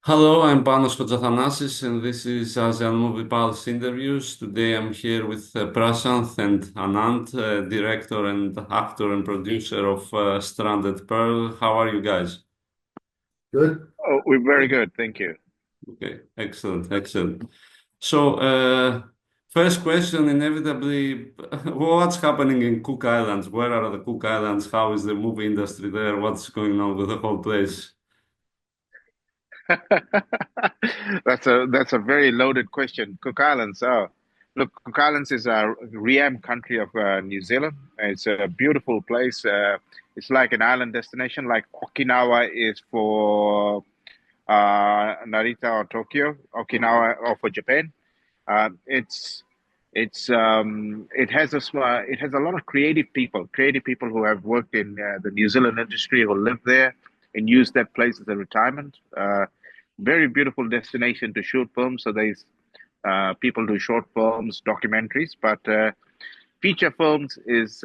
Hello, I'm Panos Kotsathanasis, and this is ASEAN Movie Pulse interviews. Today I'm here with Prashanth and Anand, director and actor and producer of Stranded Pearl. How are you guys? Good. Oh, we're very good, thank you. Okay, excellent, excellent. So, first question, inevitably, what's happening in Cook Islands? Where are the Cook Islands? How is the movie industry there? What's going on with the whole place? That's a very loaded question. Cook Islands. Oh, look, Cook Islands is a Ream country of New Zealand. It's a beautiful place. It's like an island destination, like Okinawa is for Narita or Tokyo. Okinawa or for Japan. It's it has a lot of creative people who have worked in the New Zealand industry who live there and use that place as a retirement. Very beautiful destination to shoot films. So there's people do short films, documentaries, but feature films is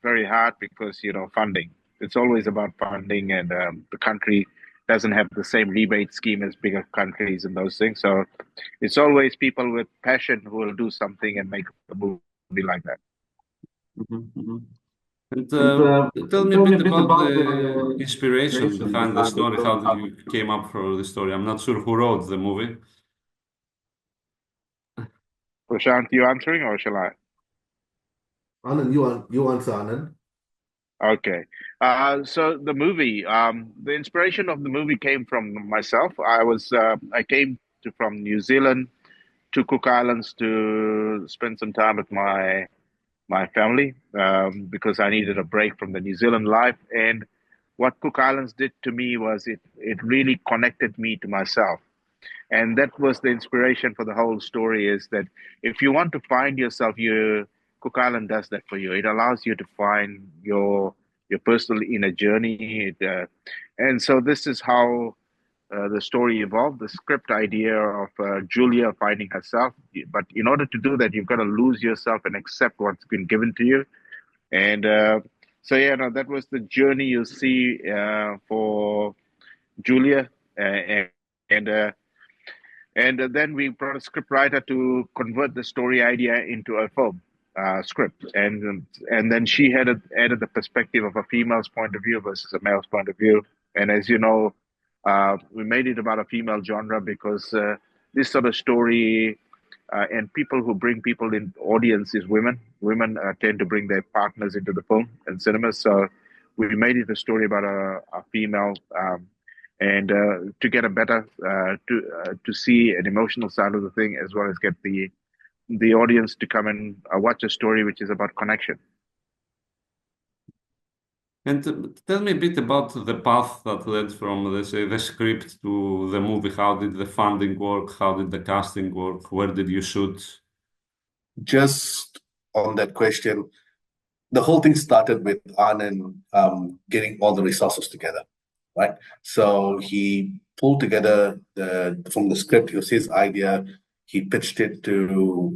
very hard because funding. It's always about funding, and the country doesn't have the same rebate scheme as bigger countries and those things. So it's always people with passion who will do something and make a movie like that. Mhm, mhm. And And tell me a tell me bit a bit about about the the inspiration inspiration behind the behind the story. How did story. you came up for the story? I'm not sure who wrote the movie. Prashant, you answering or shall I? Anand, you answer, Anand. Okay. So the inspiration of the movie came from myself. I came from New Zealand to Cook Islands to spend some time with my family because I needed a break from the New Zealand life. And what Cook Islands did to me was it really connected me to myself. And that was the inspiration for the whole story is that if you want to find yourself, Cook Island does that for you. It allows you to find your personal inner journey. And so this is how the story evolved. The script idea of Julia finding herself, but in order to do that, you've got to lose yourself and accept what's been given to you. And so yeah, no, that was the journey you see for Julia, and and then we brought a script writer to convert the story idea into a film script, and then she had added the perspective of a female's point of view versus a male's point of view. And as you know, we made it about a female genre because this sort of story and people who bring people in audience is women. Women tend to bring their partners into the film and cinema, so we made it a story about a female. And to get a better to see an emotional side of the thing as well as get the audience to come and watch a story which is about connection. And tell me a bit about the path that led from, let's say, the script to the movie. How did the funding work? How did the casting work? Where did you shoot? Just on that question, the whole thing started with Anand getting all the resources together, right? So he pulled together from the script. It was his idea. He pitched it to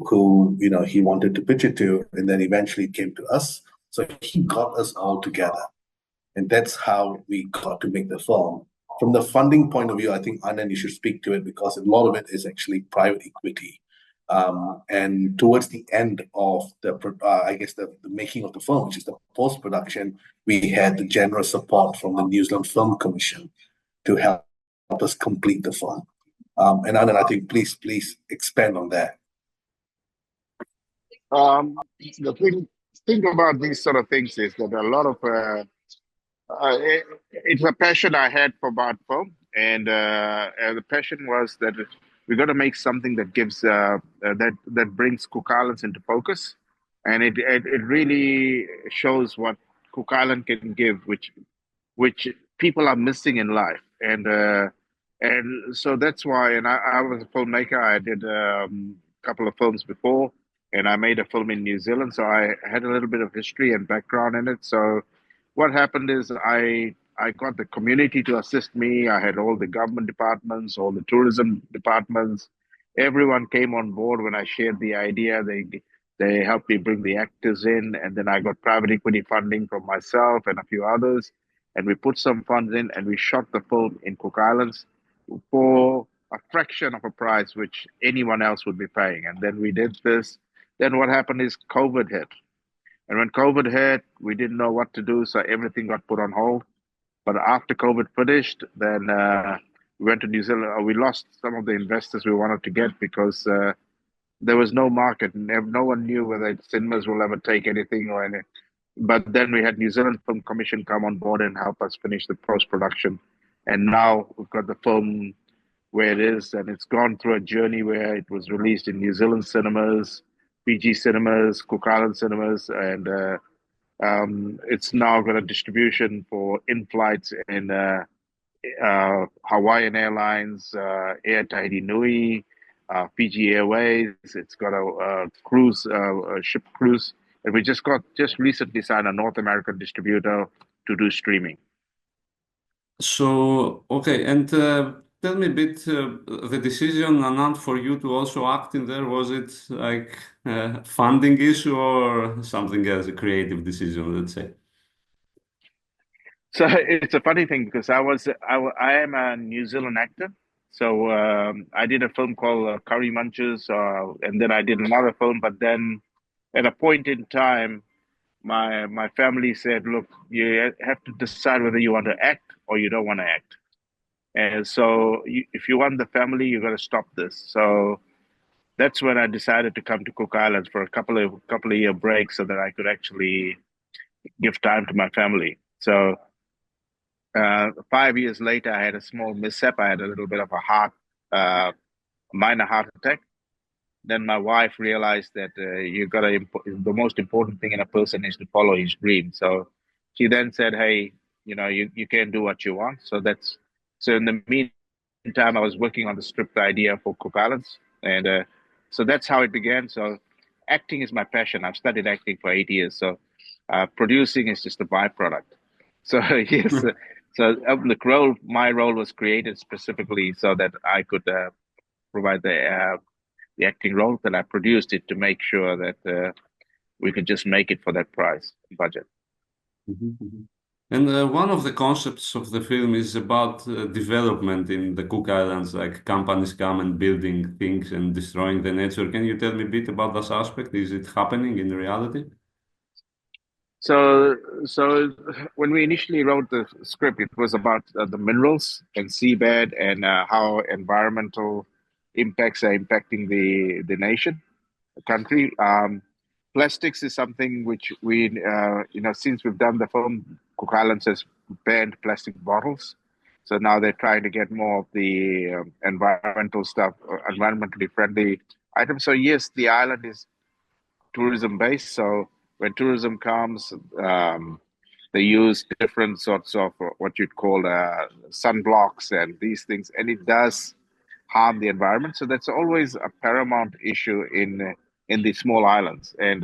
who he wanted to pitch it to, and then eventually it came to us. So he got us all together. And that's how we got to make the film. From the funding point of view, I think Anand, you should speak to it because a lot of it is actually private equity. And towards the end of I guess the making of the film, which is the post production, we had the generous support from the New Zealand Film Commission to help us complete the film. And Anand, I think please expand on that. The thing about these sort of things is that a lot of it's a passion I had for art film, and the passion was that we got to make something that gives that brings Cook Islands into focus, and it really shows what Cook Island can give, which people are missing in life, and so that's why. And I was a filmmaker. I did a couple of films before, and I made a film in New Zealand, so I had a little bit of history and background in it. So what happened is I got the community to assist me. I had all the government departments, all the tourism departments. Everyone came on board when I shared the idea. They helped me bring the actors in, and then I got private equity funding from myself and a few others, and we put some funds in, and we shot the film in Cook Islands. for a fraction of a price which anyone else would be paying. And then we did this. Then what happened is COVID hit. And when COVID hit, we didn't know what to do, so everything got put on hold. But after COVID finished, then we went to New Zealand. We lost some of the investors we wanted to get because there was no market. No one knew whether cinemas will ever take anything or anything. But then we had New Zealand Film Commission come on board and help us finish the post-production. And now we've got the film where it is, and it's gone through a journey where it was released in New Zealand cinemas, Fiji cinemas, Cook Island cinemas, and it's now got a distribution for in-flights in Hawaiian Airlines, Air Tahiti Nui, Fiji Airways. It's got a cruise, a ship cruise, and we just recently signed a North American distributor to do streaming. So, okay, and tell me a bit, the decision, Anand, for you to also act in there, was it like a funding issue or something else, a creative decision, let's say? So it's a funny thing because I am a New Zealand actor. So I did a film called Curry Munchers, and then I did another film. But then at a point in time, my family said, "Look, you have to decide whether you want to act or you don't want to act." And so if you want the family, you got to stop this. So that's when I decided to come to Cook Islands for a couple of year break so that I could actually give time to my family. So 5 years later, I had a small mishap. I had a little bit of a minor heart attack. Then my wife realized that the most important thing in a person is to follow his dream. So she then said, "Hey, you can do what you want." So in the meantime, I was working on the script idea for Cook Islands, and so that's how it began. So acting is my passion. I've studied acting for 8 years. So producing is just a byproduct. So yes, so my role was created specifically so that I could provide the acting role. That I produced it to make sure that we could just make it for that price budget. Mhm. And one of the concepts of the film is about development in the Cook Islands, like companies come and building things and destroying the nature. Can you tell me a bit about this aspect? Is it happening in reality? So when we initially wrote the script, it was about the minerals and seabed and how environmental impacts are impacting the nation, the country. Plastics is something which we, since we've done the film, Cook Islands has banned plastic bottles. So now they're trying to get more of the environmental stuff, environmentally friendly items. So yes, the island is tourism based. So when tourism comes, they use different sorts of what you'd call sunblocks and these things, and it does harm the environment. So that's always a paramount issue in the small islands, and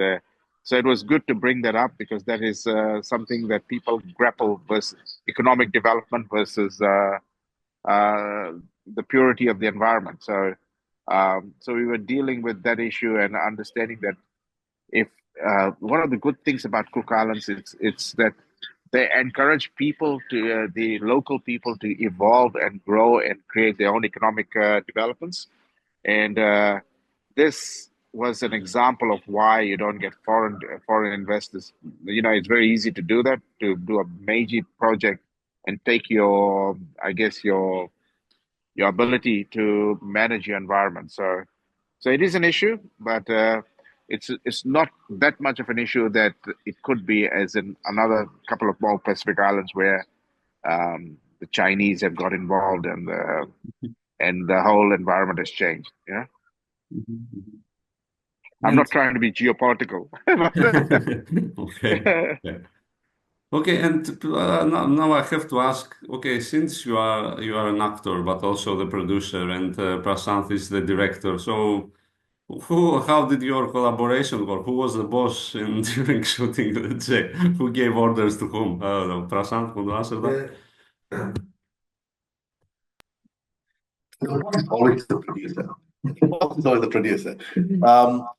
so it was good to bring that up because that is something that people grapple with: economic development versus the purity of the environment. So we were dealing with that issue and understanding that if one of the good things about Cook Islands it's that they encourage people to the local people to evolve and grow and create their own economic developments, and this was an example of why you don't get foreign investors. It's very easy to do that, to do a major project and take your ability to manage your environment. So it is an issue, but it's not that much of an issue that it could be as in another couple of more Pacific islands where the Chinese have got involved and the whole environment has changed. Yeah, Mhm. I'm not And trying to be geopolitical. okay. Yeah. Okay, and now I have to ask, okay, since you are an actor, but also the producer, and Prashanth is the director, so how did your collaboration work? Who was the boss during shooting, let's say? Who gave orders to whom? I don't know. Prashanth, want to answer that? Yeah. The boss is always the producer. The boss is always the producer.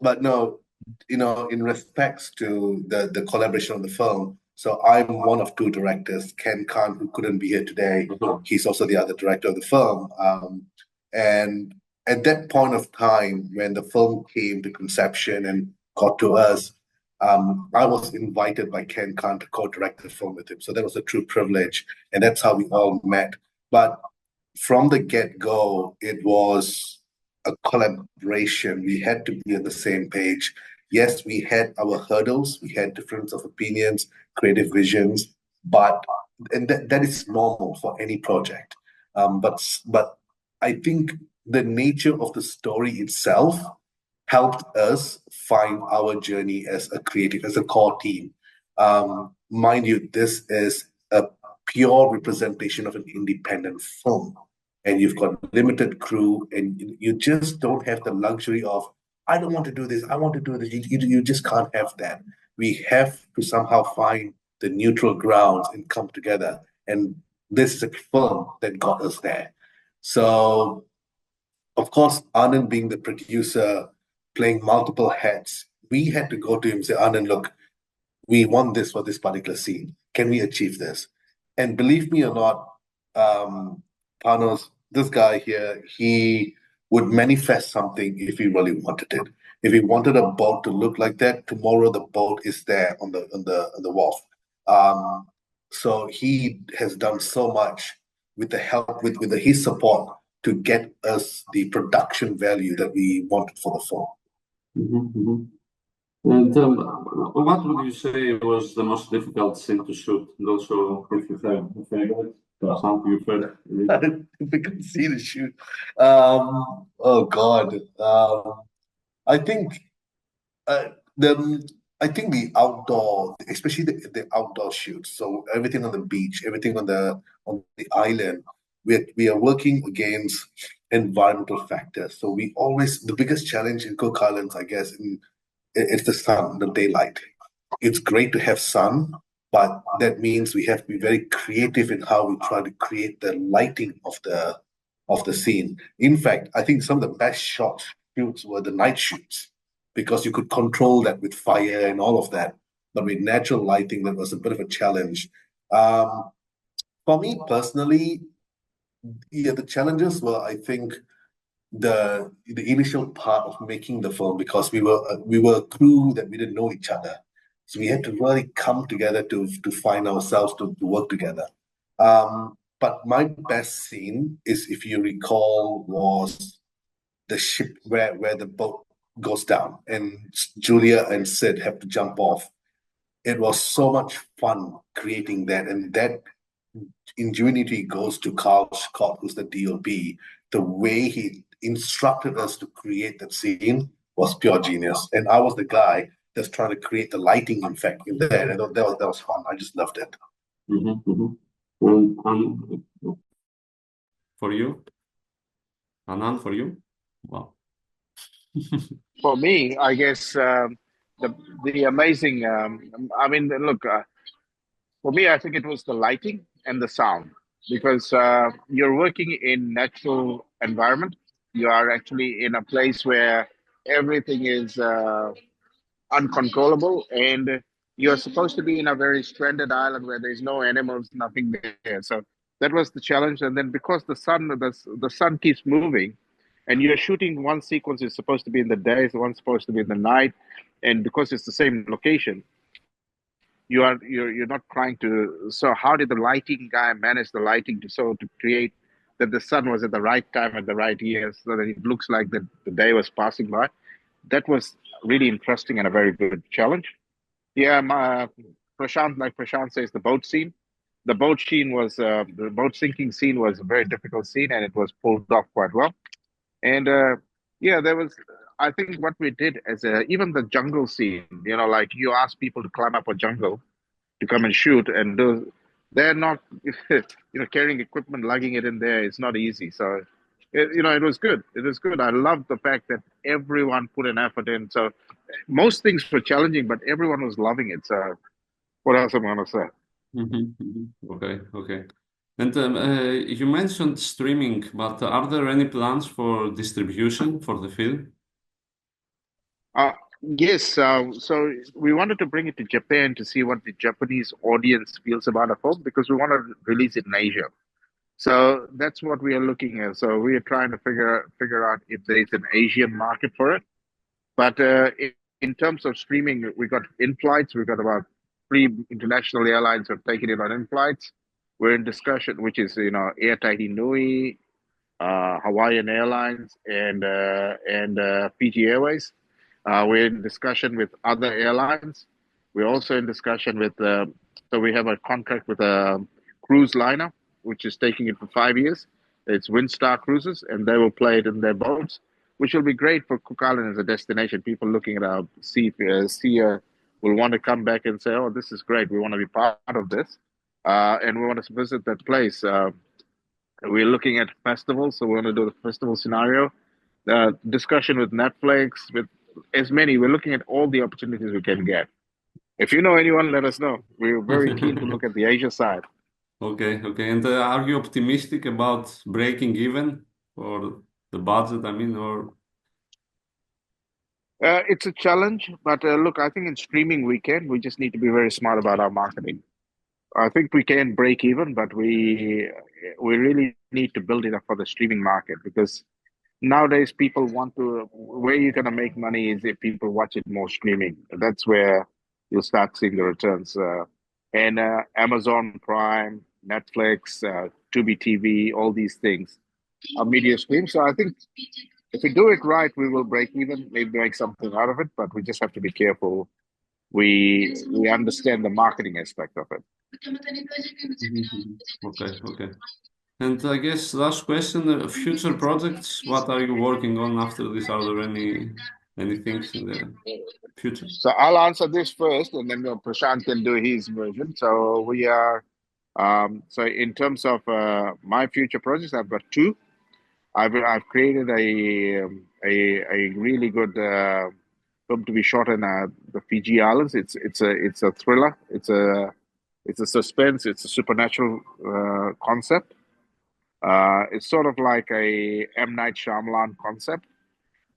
But no, in respects to the collaboration of the film, So I'm one of two directors. Ken Khan, who couldn't be here today, he's also the other director of the film. And at that point of time, when the film came to conception and got to us, I was invited by Ken Khan to co-direct the film with him. So that was a true privilege, and that's how we all met. But from the get-go, it was a collaboration. We had to be on the same page. Yes, we had our hurdles, we had difference of opinions, creative visions, but and that is normal for any project. But I think the nature of the story itself helped us find our journey as a creative, as a core team. Mind you, this is a pure representation of an independent film, and you've got limited crew, and you just don't have the luxury of, I don't want to do this, I want to do this. You just can't have that. We have to somehow find the neutral grounds and come together. And this is a film that got us there. So, of course, Anand being the producer, playing multiple hats, we had to go to him and say, Anand, look, we want this for this particular scene. Can we achieve this? And believe me or not, Panos, this guy here, he would manifest something if he really wanted it. If he wanted a boat to look like that, tomorrow the boat is there on the wharf. So he has done so much with the help with his support to get us the production value that we wanted for the film. And what would you say was the most difficult scene to shoot? And also, if you have a favorite, something you felt. Difficult scene to shoot. Oh God. I think the I think the outdoor, especially the outdoor shoots. So everything on the beach, everything on the island, we are working against environmental factors. So we always the biggest challenge in Cook Islands, I guess, it's the sun, the daylight. It's great to have sun, but that means we have to be very creative in how we try to create the lighting of the scene. In fact, I think some of the best shoots were the night shoots because you could control that with fire and all of that. But with natural lighting, that was a bit of a challenge. For me personally, yeah, the challenges were, I think, the initial part of making the film because we were a crew that we didn't know each other, so we had to really come together to find ourselves to work together. But my best scene is, if you recall, was the ship where the boat goes down and Julia and Sid have to jump off. It was so much fun creating that, and that ingenuity goes to Carl Scott, who's the DOP. The way he instructed us to create that scene was pure genius. And I was the guy that's trying to create the lighting effect in there. And that was fun. I just loved it. For you? Anand, for you? Wow. For me, I guess the amazing. I mean, look. For me, I think it was the lighting and the sound because you're working in natural environment. You are actually in a place where everything is uncontrollable, and you're supposed to be in a very stranded island where there's no animals, nothing there. So that was the challenge. And then because the sun keeps moving, and you're shooting one sequence is supposed to be in the day, the one's supposed to be in the night, and because it's the same location, you're not trying to. So how did the lighting guy manage the lighting to create that the sun was at the right time at the right year so that it looks like the day was passing by? That was really interesting and a very good challenge. Yeah, Prashant, like Prashant says, the boat scene. The boat sinking scene was a very difficult scene, and it was pulled off quite well. And yeah, there was. I think what we did as even the jungle scene. Like you ask people to climb up a jungle to come and shoot, and they're not, carrying equipment, lugging it in there. It's not easy. So, it was good. It was good. I loved the fact that everyone put an effort in. So most things were challenging, but everyone was loving it. So what else am I going to say? Okay. And you mentioned streaming, but are there any plans for distribution for the film? Yes, so we wanted to bring it to Japan to see what the Japanese audience feels about a film because we want to release it in Asia. So that's what we are looking at. So we are trying to figure out if there's an Asian market for it. But in terms of streaming, we got in-flights. We've got about three international airlines have taken it on in-flights. We're in discussion, which is Air Tahiti Nui, Hawaiian Airlines, and Fiji Airways. We're in discussion with other airlines. We're also in discussion with, so we have a contract with a cruise liner, which is taking it for 5 years. It's Windstar Cruises, and they will play it in their boats, which will be great for Cook Island as a destination. People looking at our sea will want to come back and say, "Oh, this is great. We want to be part of this, and we want to visit that place." We're looking at festivals, so we want to do the festival scenario. Discussion with Netflix, with as many. We're looking at all the opportunities we can get. If you know anyone, let us know. We're very keen to look at the Asia side. Okay, okay. And are you optimistic about breaking even or the budget? I mean, or It's a challenge, but look, I think in streaming we can. We just need to be very smart about our marketing. I think we can break even, but we really need to build it up for the streaming market because nowadays people want to where you're going to make money is if people watch it more streaming. That's where you'll start seeing the returns. And Amazon Prime, Netflix, Tubi TV, all these things are media streams. So I think if we do it right, we will break even, maybe make something out of it, but we just have to be careful. We understand the marketing aspect of it. okay, okay. And I guess last question, future projects, what are you working on after this? Are there any things in the future? So I'll answer this first, and then Prashant can do his version. So we are, so in terms of my future projects, I've got two. I've created a really good film to be shot in the Fiji Islands. It's a thriller. It's a suspense. It's a supernatural concept. It's sort of like a M. Night Shyamalan concept.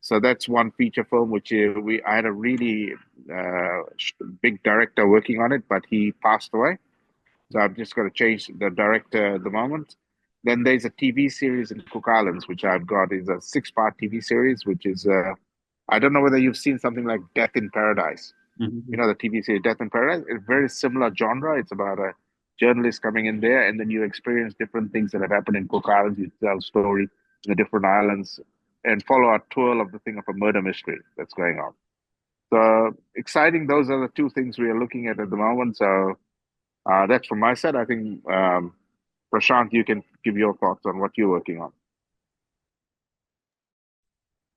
So that's one feature film which I had a really big director working on it, but he passed away. So I've just got to change the director at the moment. Then there's a TV series in Cook Islands, which I've got. Is a 6-part TV series, which is I don't know whether you've seen something like Death in Paradise. Mm-hmm. You know the TV series Death in Paradise. It's a very similar genre. It's about a journalist coming in there, and then you experience different things that have happened in Cook Islands. You tell story in the different islands, and follow a tour of the thing of a murder mystery that's going on. So exciting. Those are the two things we are looking at the moment. So that's from my side. I think Prashant, you can give your thoughts on what you're working on.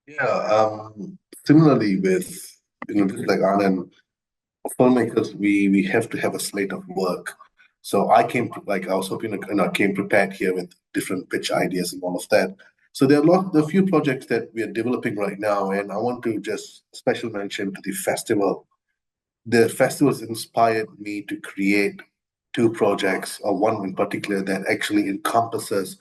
Yeah, similarly with like Anand, filmmakers, we have to have a slate of work. So I was hoping to came prepared here with different pitch ideas and all of that. So there are a few projects that we are developing right now, and I want to just special mention to the festival. The festival has inspired me to create two projects, or one in particular that actually encompasses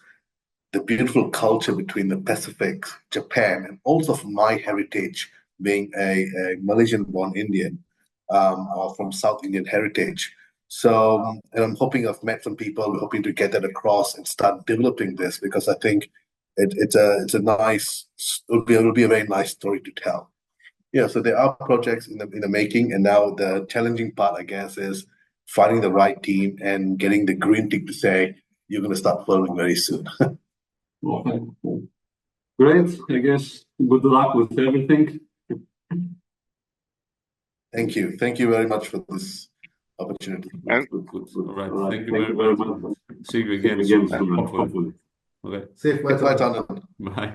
the beautiful culture between the Pacific, Japan, and also from my heritage, being a Malaysian-born Indian or from South Indian heritage. So, and I'm hoping I've met some people. We're hoping to get that across and start developing this because I think it's a nice, it'll be a very nice story to tell. Yeah, so there are projects in the making, and now the challenging part, I guess, is finding the right team and getting the green tick to say you're going to start filming very soon. Okay. Great. I guess good luck with everything. Thank you. Thank you very much for this opportunity. And Good, good. All right. Thank you very much. See you again soon, hopefully. Okay. Safe flight, Anand. Bye.